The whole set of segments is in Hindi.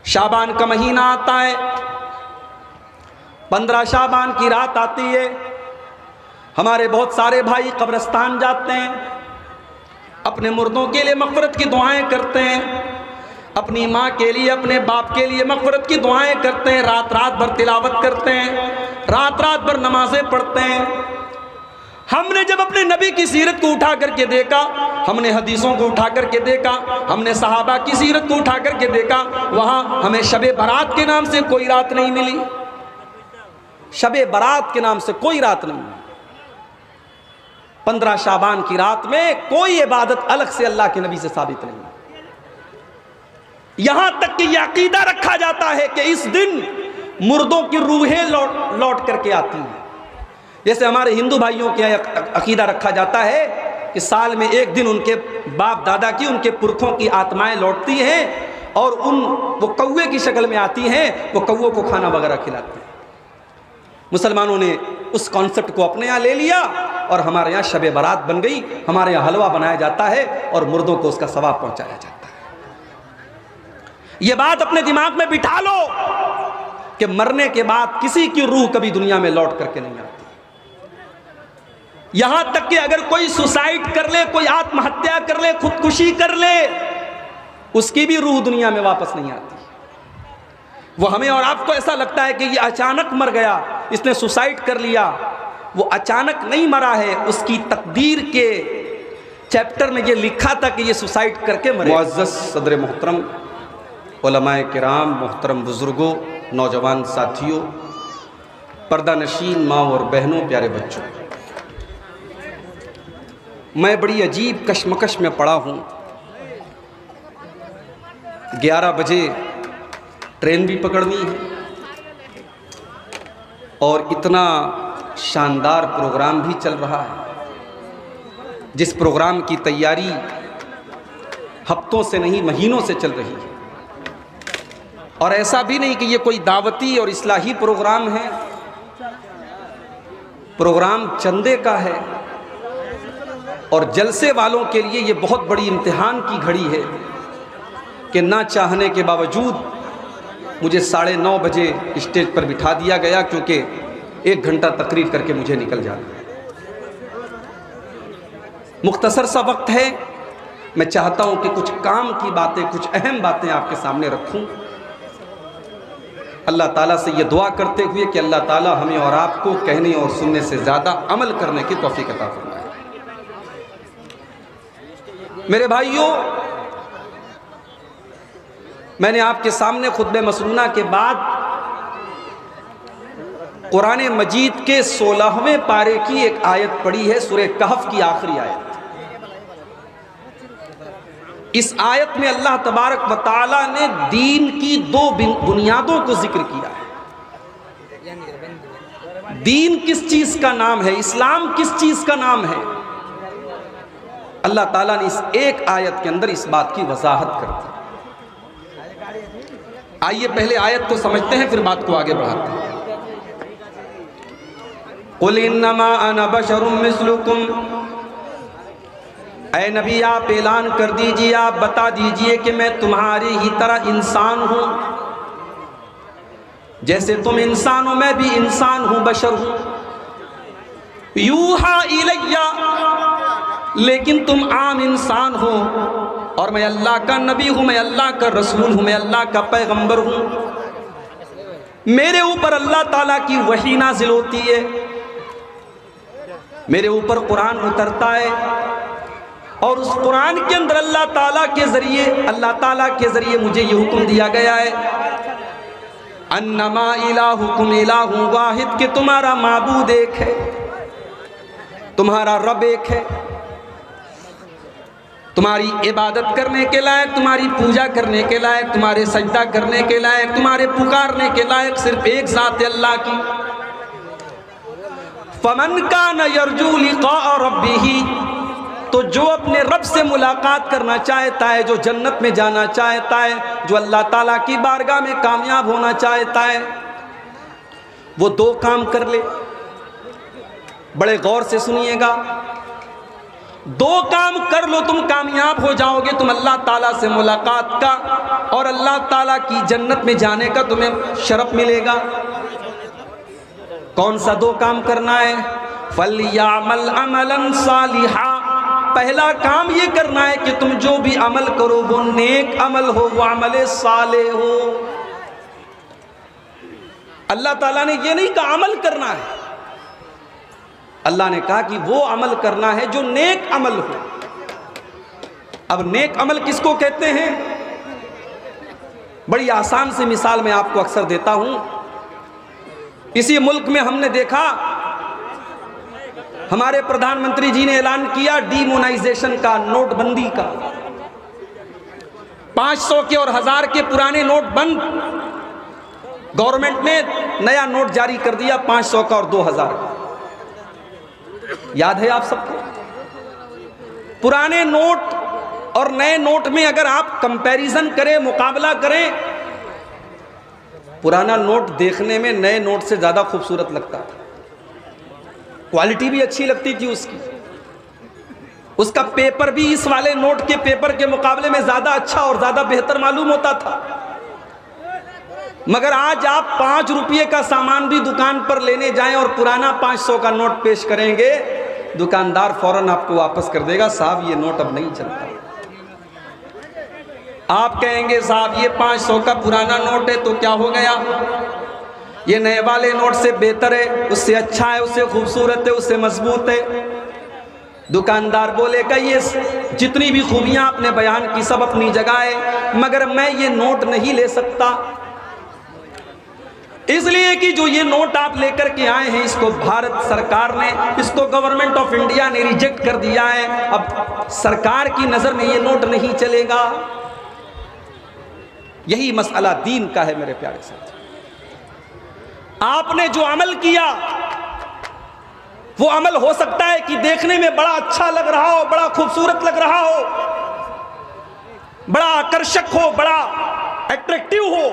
शाबान का महीना आता है, 15 शाबान की रात आती है। हमारे बहुत सारे भाई कब्रिस्तान जाते हैं, अपने मुर्दों के लिए मग़फ़िरत की दुआएं करते हैं, अपनी माँ के लिए, अपने बाप के लिए मग़फ़िरत की दुआएं करते हैं, रात रात भर तिलावत करते हैं, रात रात भर नमाज़ें पढ़ते हैं। हमने जब अपने नबी की सीरत को उठा करके देखा, हमने हदीसों को उठा करके देखा, हमने सहाबा की सीरत को उठा करके देखा, वहाँ हमें शबे बारात के नाम से कोई रात नहीं मिली। शबे बारात के नाम से कोई रात नहीं मिली। 15 शाबान की रात में कोई इबादत अलग से अल्लाह के नबी से साबित नहीं। यहां तक कि यह अकीदा रखा जाता है कि इस दिन मुर्दों की रूहें लौट करके आती हैं। जैसे हमारे हिंदू भाइयों के अकीदा रखा जाता है कि साल में एक दिन उनके बाप दादा की, उनके पुरखों की आत्माएं लौटती हैं और वो कौवे की शक्ल में आती हैं, वो कौवों को खाना वगैरह खिलाती हैं। मुसलमानों ने उस कॉन्सेप्ट को अपने यहाँ ले लिया और हमारे यहाँ शबे बारात बन गई। हमारे यहाँ हलवा बनाया जाता है और मुर्दों को उसका सवाब पहुंचाया जाता है। यह बात अपने दिमाग में बिठा लो कि मरने के बाद किसी की रूह कभी दुनिया में लौट करके नहीं आती। यहां तक कि अगर कोई सुसाइड कर ले, कोई आत्महत्या कर ले, खुदकुशी कर ले, उसकी भी रूह दुनिया में वापस नहीं आती। वो हमें और आपको ऐसा लगता है कि ये अचानक मर गया, इसने सुसाइड कर लिया। वो अचानक नहीं मरा है, उसकी तकदीर के चैप्टर में ये लिखा था कि ये सुसाइड करके मरे। मुअज़्ज़ज़ सदर मोहतरम, उलमाए किराम, मोहतरम बुजुर्गों, नौजवान साथियों, पर्दा नशीन माँ और बहनों, प्यारे बच्चों, मैं बड़ी अजीब कशमकश में पड़ा हूँ। 11 बजे ट्रेन भी पकड़नी है और इतना शानदार प्रोग्राम भी चल रहा है, जिस प्रोग्राम की तैयारी हफ्तों से नहीं महीनों से चल रही है। और ऐसा भी नहीं कि ये कोई दावती और इस्लाही प्रोग्राम है, प्रोग्राम चंदे का है। और जलसे वालों के लिए ये बहुत बड़ी इम्तिहान की घड़ी है कि ना चाहने के बावजूद मुझे 9:30 बजे स्टेज पर बिठा दिया गया, क्योंकि 1 घंटा तकरीर करके मुझे निकल जाना है। मुख्तसर सा वक्त है, मैं चाहता हूं कि कुछ काम की बातें, कुछ अहम बातें आपके सामने रखूं। अल्लाह ताला से ये दुआ करते हुए कि अल्लाह ताला हमें और आपको कहने और सुनने से ज़्यादा अमल करने की तौफीक अता फरमाए। मेरे भाइयों, मैंने आपके सामने खुतबे मसनूना के बाद कुरान मजीद के 16वें पारे की एक आयत पढ़ी है, सूरह कहफ की आखिरी आयत। इस आयत में अल्लाह तबारक व तआला ने दीन की 2 बुनियादों को जिक्र किया है। दीन किस चीज का नाम है, इस्लाम किस चीज का नाम है, अल्लाह ताला ने इस एक आयत के अंदर इस बात की वजाहत कर दी। आइए पहले आयत को समझते हैं, फिर बात को आगे बढ़ाते हैं। कुल इन्नमा अना बशरुम मिस्लुकुम, ऐ नबी आप ऐलान कर दीजिए, आप बता दीजिए कि मैं तुम्हारी ही तरह इंसान हूं। जैसे तुम इंसान हो मैं भी इंसान हूं, बशर हूं। यूहा इलैया, लेकिन तुम आम इंसान हो और मैं अल्लाह का नबी हूं, मैं अल्लाह का रसूल हूं, मैं अल्लाह का पैगंबर हूं। मेरे ऊपर अल्लाह ताला की वही नाजिल होती है, मेरे ऊपर कुरान उतरता है और उस कुरान के अंदर अल्लाह ताला के जरिए मुझे ये हुक्म दिया गया है, अन्नमा इलाहुकुम इलाहुन वाहिद, कि तुम्हारा माबूद एक है, तुम्हारा रब एक है, तुम्हारी इबादत करने के लायक, तुम्हारी पूजा करने के लायक, तुम्हारे सजदा करने के लायक, तुम्हारे पुकारने के लायक सिर्फ एक ज़ात अल्लाह की। फमन कान यरजू लिक़ा रब्बिही, तो जो अपने रब से मुलाकात करना चाहता है, जो जन्नत में जाना चाहता है, जो अल्लाह ताला की बारगाह में कामयाब होना चाहता है, वो 2 काम कर ले। बड़े गौर से सुनिएगा। दो काम कर लो तुम कामयाब हो जाओगे, तुम अल्लाह ताला से मुलाकात का और अल्लाह ताला की जन्नत में जाने का तुम्हें शरफ मिलेगा। कौन सा दो काम करना है? फलयामल अमलन सालिहा, पहला काम ये करना है कि तुम जो भी अमल करो वो नेक अमल हो, वो अमल साले हो। अल्लाह ताला ने ये नहीं कहा अमल करना है, अल्लाह ने कहा कि वो अमल करना है जो नेक अमल हो। अब नेक अमल किसको कहते हैं? बड़ी आसान सी मिसाल मैं आपको अक्सर देता हूं। इसी मुल्क में हमने देखा, हमारे प्रधानमंत्री जी ने ऐलान किया डीमोनाइजेशन का, नोटबंदी का। 500 के और 1000 के पुराने नोट बंद, गवर्नमेंट ने नया नोट जारी कर दिया 500 का और 2000 का। याद है आप सबको? पुराने नोट और नए नोट में अगर आप कंपैरिजन करें, मुकाबला करें, पुराना नोट देखने में नए नोट से ज्यादा खूबसूरत लगता था, क्वालिटी भी अच्छी लगती थी उसकी, उसका पेपर भी इस वाले नोट के पेपर के मुकाबले में ज्यादा अच्छा और ज्यादा बेहतर मालूम होता था। मगर आज आप 5 रुपये का सामान भी दुकान पर लेने जाएं और पुराना 500 का नोट पेश करेंगे, दुकानदार फौरन आपको वापस कर देगा, साहब ये नोट अब नहीं चलता। आप कहेंगे साहब ये 500 का पुराना नोट है तो क्या हो गया, ये नए वाले नोट से बेहतर है, उससे अच्छा है, उससे खूबसूरत है, उससे मजबूत है। दुकानदार बोलेगा ये जितनी भी खूबियां आपने बयान की सब अपनी जगह है, मगर मैं ये नोट नहीं ले सकता, इसलिए कि जो ये नोट आप लेकर के आए हैं इसको भारत सरकार ने, इसको गवर्नमेंट ऑफ इंडिया ने रिजेक्ट कर दिया है। अब सरकार की नजर में ये नोट नहीं चलेगा। यही मसला दीन का है मेरे प्यारे साथी। आपने जो अमल किया वो अमल हो सकता है कि देखने में बड़ा अच्छा लग रहा हो, बड़ा खूबसूरत लग रहा हो, बड़ा आकर्षक हो, बड़ा अट्रैक्टिव हो,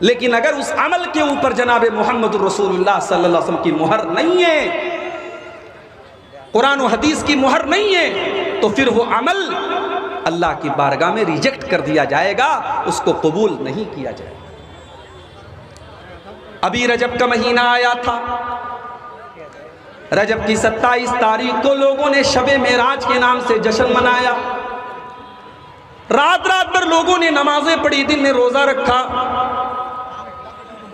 लेकिन अगर उस अमल के ऊपर जनाब मोहम्मद रसूलुल्लाह सल्लल्लाहु अलैहि वसल्लम की मुहर नहीं है, कुरान और हदीस की मुहर नहीं है, तो फिर वो अमल अल्लाह की बारगाह में रिजेक्ट कर दिया जाएगा, उसको कबूल नहीं किया जाएगा। अभी रजब का महीना आया था, रजब की 27 तारीख को लोगों ने शबे मेराज के नाम से जश्न मनाया। रात रात भर लोगों ने नमाजें पढ़ी, दिन में रोजा रखा।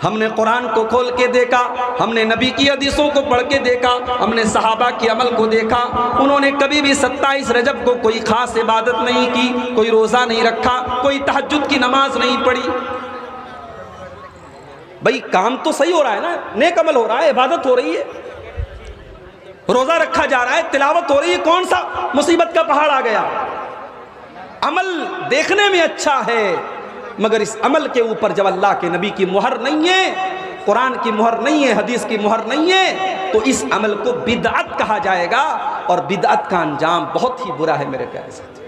हमने कुरान को खोल के देखा, हमने नबी की हदीसों को पढ़ के देखा, हमने सहाबा के अमल को देखा। उन्होंने कभी भी 27 रजब को कोई खास इबादत नहीं की, कोई रोजा नहीं रखा, कोई तहज्जुद की नमाज नहीं पढ़ी। भाई काम तो सही हो रहा है ना, नेक अमल हो रहा है, इबादत हो रही है, रोजा रखा जा रहा है, तिलावत हो रही है, कौन सा मुसीबत का पहाड़ आ गया? अमल देखने में अच्छा है, मगर इस अमल के ऊपर जब अल्लाह के नबी की मुहर नहीं है, कुरान की मुहर नहीं है, हदीस की मुहर नहीं है, तो इस अमल को बिदअत कहा जाएगा, और बिदअत का अंजाम बहुत ही बुरा है मेरे प्यारे साथी।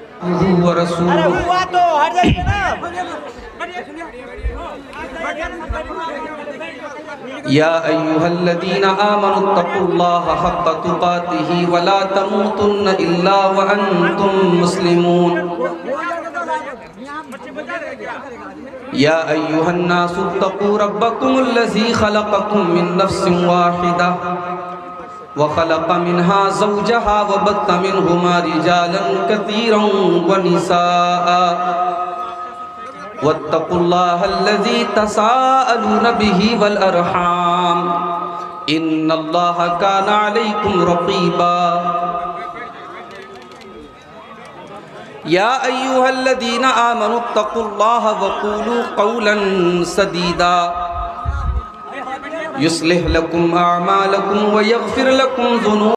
या अय्युहल्लज़ीना आमनुत्तक़ुल्लाहा हक़्क़ तुक़ातिही वला तमूतुन्न इल्ला व अंतुम मुस्लिमून। या अय्युहन्नासुत्तक़ू रब्बकुमुल्लज़ी ख़लक़कुम मिन नफ़्सिन वाहिदा व ख़लक़ मिन्हा ज़ौजहा व बत्त मिन्हुमा रिजालन कसीरन व निसाअ वत्तक़ुल्लाहल्लज़ी तसाअलून बिही वल अरहाम इन्नल्लाहा काना अलैकुम रक़ीबा। या अय्युहल्लज़ीना आमनुत्तक़ुल्लाहा वक़ूलू क़ौलन सदीदा युस्लिह लकुम अअमालकुम व यग़फिर लकुम ज़ुनूबकुम